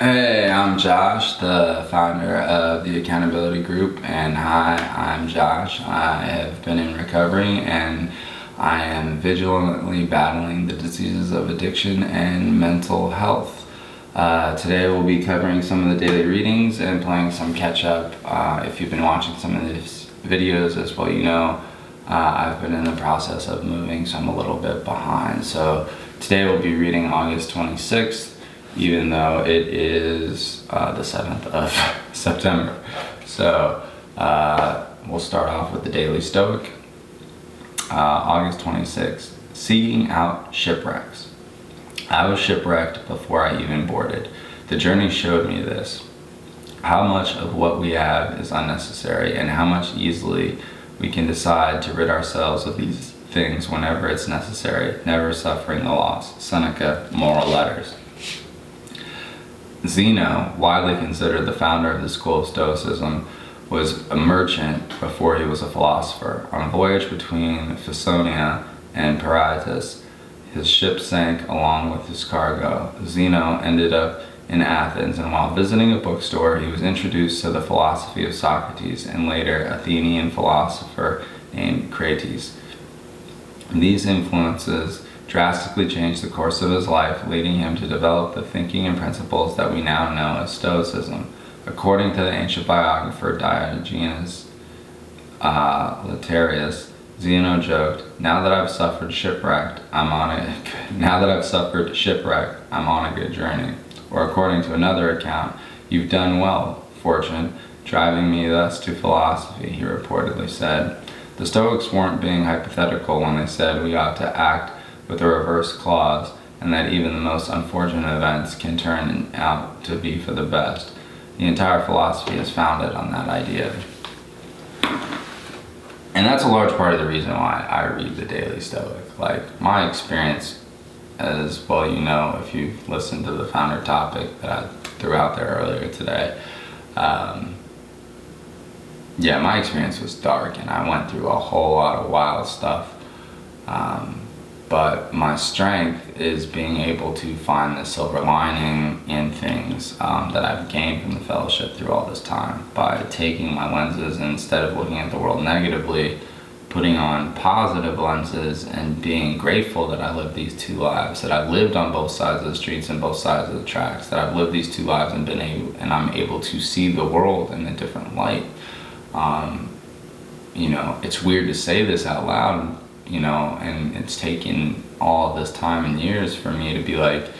Hey, I'm Josh, the founder of the Accountability Group, and hi, I'm Josh. I have been in recovery and I am vigilantly battling the diseases of addiction and mental health. Today we'll be covering some of the daily readings and playing some catch up. If you've been watching some of these videos as well, you know I've been in the process of moving, so I'm a little bit behind. So today we'll be reading August 26th. Even though it is the 7th of September. So we'll start off with the Daily Stoic. August 26th, seeking out shipwrecks. I was shipwrecked before I even boarded. The journey showed me this. How much of what we have is unnecessary and how much easily we can decide to rid ourselves of these things whenever it's necessary, never suffering the loss. Seneca, Moral Letters. Zeno, widely considered the founder of the school of Stoicism, was a merchant before he was a philosopher. On a voyage between Phoenicia and Paratus, his ship sank along with his cargo. Zeno ended up in Athens, and while visiting a bookstore, he was introduced to the philosophy of Socrates and later Athenian philosopher named Crates. These influences drastically changed the course of his life, leading him to develop the thinking and principles that we now know as Stoicism. According to the ancient biographer Diogenes Laertius, Zeno joked, "Now that I've suffered shipwreck, I'm on a good journey." Or according to another account, "You've done well, Fortune, driving me thus to philosophy," he reportedly said. The Stoics weren't being hypothetical when they said we ought to act with a reverse clause, and that even the most unfortunate events can turn out to be for the best. The entire philosophy is founded on that idea. And that's a large part of the reason why I read the Daily Stoic. Like, my experience, as well you know if you've listened to the founder topic that I threw out there earlier today, my experience was dark and I went through a whole lot of wild stuff. But my strength is being able to find the silver lining in things that I've gained from the fellowship through all this time by taking my lenses and instead of looking at the world negatively, putting on positive lenses and being grateful that I lived these two lives, that I've lived on both sides of the streets and both sides of the tracks, that I've lived these two lives and I'm able to see the world in a different light. It's weird to say this out loud, and it's taken all this time and years for me to be like,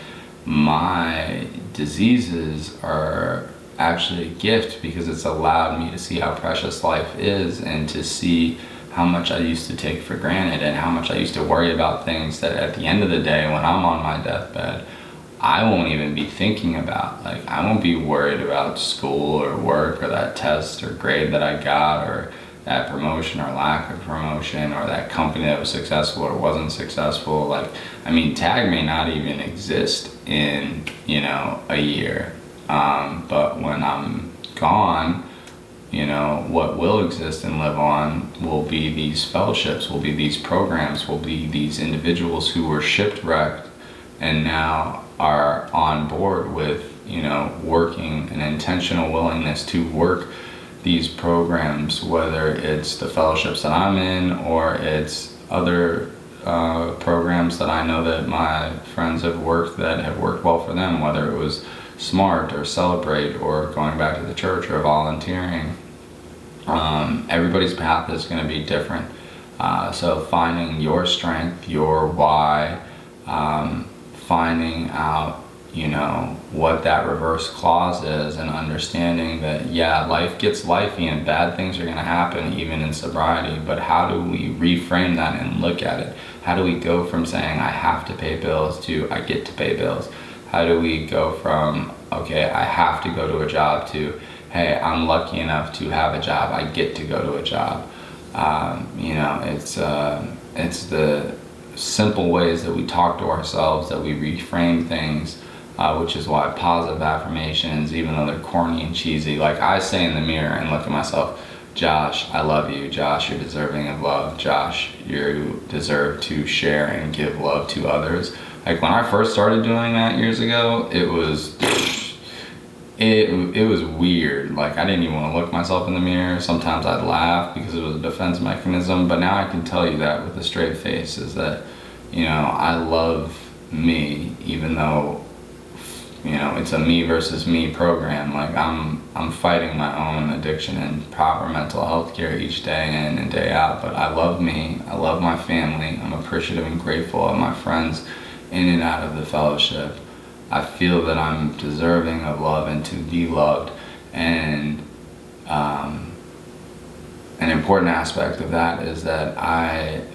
my diseases are actually a gift because it's allowed me to see how precious life is and to see how much I used to take for granted and how much I used to worry about things that at the end of the day when I'm on my deathbed, I won't even be thinking about. Like, I won't be worried about school or work or that test or grade that I got or that promotion or lack of promotion or that company that was successful or wasn't successful. Tag may not even exist in, a year. But when I'm gone, what will exist and live on will be these fellowships, will be these programs, will be these individuals who were shipwrecked and now are on board with, working an intentional willingness to work these programs, whether it's the fellowships that I'm in or it's other programs that I know that my friends have worked that have worked well for them, whether it was SMART or Celebrate or going back to the church or volunteering. Everybody's path is going to be different. So finding your strength, your why, finding out what that reverse clause is and understanding that life gets lifey and bad things are going to happen even in sobriety, but how do we reframe that and look at it? How do we go from saying I have to pay bills to I get to pay bills? How do we go from okay, I have to go to a job to hey, I'm lucky enough to have a job, I get to go to a job? It's the simple ways that we talk to ourselves, that we reframe things, which is why positive affirmations, even though they're corny and cheesy, like I say in the mirror and look at myself, Josh, I love you. Josh, you're deserving of love. Josh, you deserve to share and give love to others. Like when I first started doing that years ago, it was, it was weird. Like, I didn't even want to look myself in the mirror. Sometimes I'd laugh because it was a defense mechanism, but now I can tell you that with a straight face, is that, I love me, even though, it's a me versus me program. Like, I'm fighting my own addiction and proper mental health care each day in and day out, but I love me, I love my family, I'm appreciative and grateful of my friends in and out of the fellowship. I feel that I'm deserving of love and to be loved, and an important aspect of that is that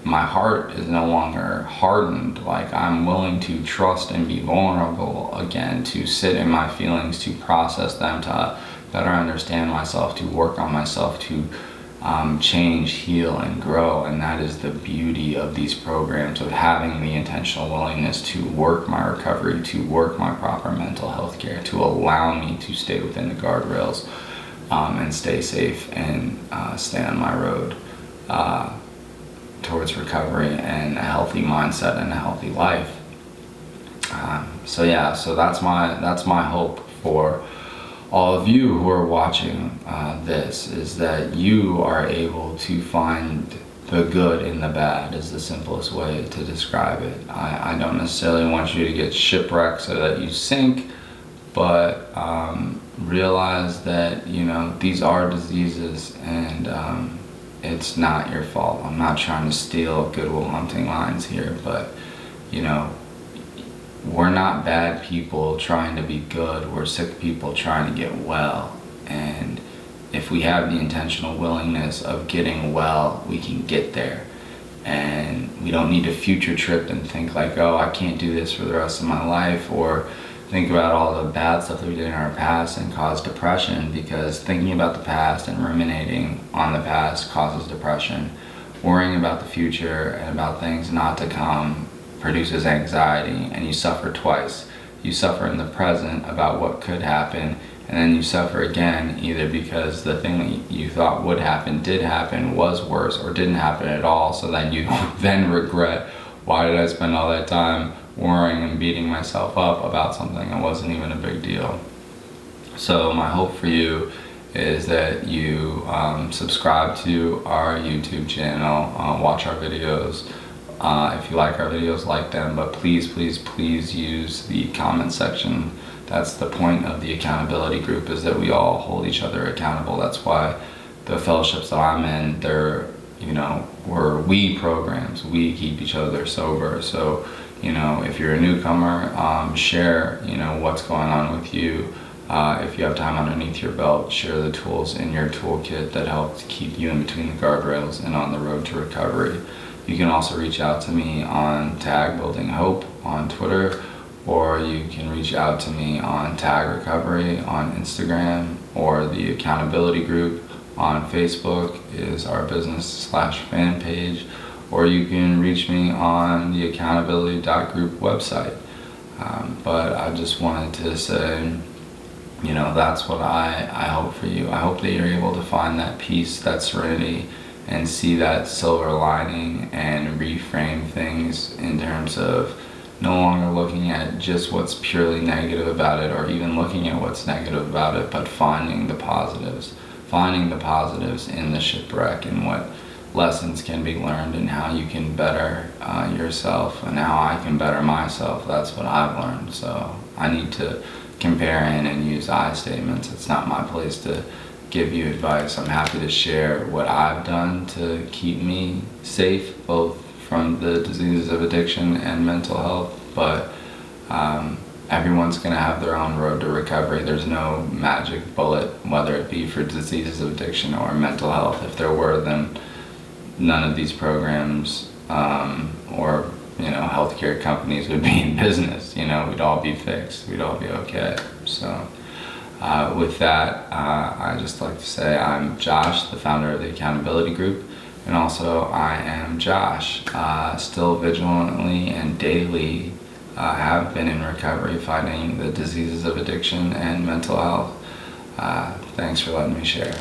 my heart is no longer hardened. Like, I'm willing to trust and be vulnerable again, to sit in my feelings, to process them, to better understand myself, to work on myself, to change, heal, and grow. And that is the beauty of these programs, of having the intentional willingness to work my recovery, to work my proper mental health care, to allow me to stay within the guardrails, and stay safe, and stay on my road towards recovery and a healthy mindset and a healthy life. So that's my hope for all of you who are watching this, is that you are able to find the good in the bad, is the simplest way to describe it. I don't necessarily want you to get shipwrecked so that you sink, but realize that, these are diseases, and it's not your fault. I'm not trying to steal Good Will Hunting lines here, but, we're not bad people trying to be good. We're sick people trying to get well. And if we have the intentional willingness of getting well, we can get there. And we don't need to future trip and think like, oh, I can't do this for the rest of my life, or think about all the bad stuff that we did in our past and cause depression, because thinking about the past and ruminating on the past causes depression. Worrying about the future and about things not to come produces anxiety, and you suffer twice. You suffer in the present about what could happen, and then you suffer again either because the thing that you thought would happen did happen, was worse, or didn't happen at all. So then you then regret, why did I spend all that time worrying and beating myself up about something that wasn't even a big deal? So my hope for you is that you subscribe to our YouTube channel, watch our videos. If you like our videos, like them, but please, please, please use the comment section. That's the point of the accountability group, is that we all hold each other accountable. That's why the fellowships that I'm in, they're, we're we programs. We keep each other sober. So, if you're a newcomer, share, what's going on with you. If you have time underneath your belt, share the tools in your toolkit that help to keep you in between the guardrails and on the road to recovery. You can also reach out to me on Tag Building Hope on Twitter, or you can reach out to me on Tag Recovery on Instagram, or the accountability group on Facebook is our business/fan page, or you can reach me on the theaccountability.group website. But I just wanted to say, that's what I hope for you. I hope that you're able to find that peace, that serenity, and see that silver lining, and reframe things in terms of no longer looking at just what's purely negative about it, or even looking at what's negative about it, but finding the positives in the shipwreck, and what lessons can be learned, and how you can better yourself, and how I can better myself. That's what I've learned. So I need to compare in and use I statements. It's not my place to give you advice. I'm happy to share what I've done to keep me safe, both from the diseases of addiction and mental health, but everyone's going to have their own road to recovery. There's no magic bullet, whether it be for diseases of addiction or mental health. If there were, then none of these programs or healthcare companies would be in business. We'd all be fixed. We'd all be okay. So with that, I just like to say I'm Josh, the founder of the Accountability Group, and also I am Josh, still vigilantly and daily have been in recovery, fighting the diseases of addiction and mental health. Thanks for letting me share.